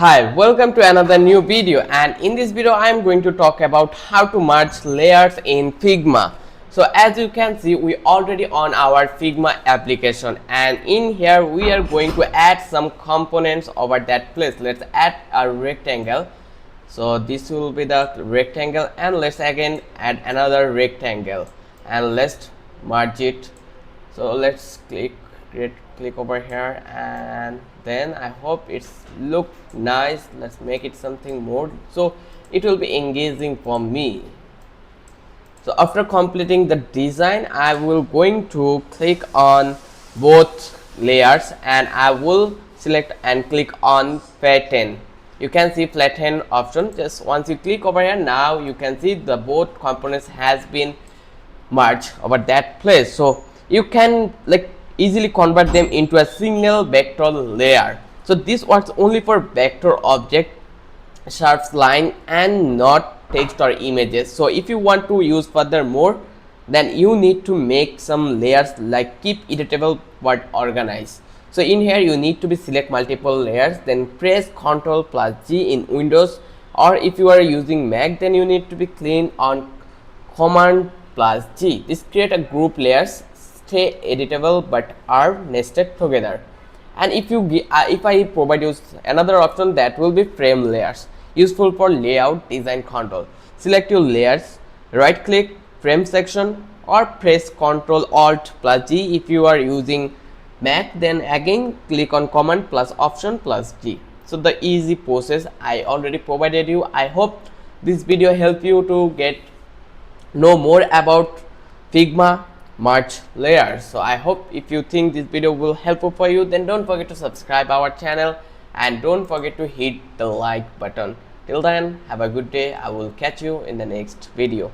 Hi, welcome to another new video, and in this video I am going to talk about how to merge layers in Figma. So as you can see, we already on our Figma application, and in here we are going to add some components over that place. Let's add a rectangle. So this will be the rectangle, and let's again add another rectangle, and let's merge it. So let's click over here, and then I hope it's look nice. Let's make it something more so it will be engaging for me. So after completing the design, I will going to click on both layers, and I will select and click on flatten. You can see flatten option. Just once you click over here, now you can see the both components has been merged over that place. So you can easily convert them into a single vector layer. So this works only for vector object, shapes, line, and not text or images. So if you want to use furthermore, then you need to make some layers like keep editable but organized. So in here you need to be select multiple layers, then press Ctrl plus G in Windows, or if you are using Mac, then you need to be clean on Command plus G. This create a group layers, stay editable but are nested together. And if I provide you another option, that will be frame layers, useful for layout design control. Select your layers, right click frame section, or press Ctrl Alt plus G. If you are using Mac, then again click on Command plus Option plus G. So the easy process I already provided you. I hope this video help you to know more about Figma merge layers. So I hope if you think this video will helpful for you, then don't forget to subscribe our channel and don't forget to hit the like button. Till then, have a good day. I will catch you in the next video.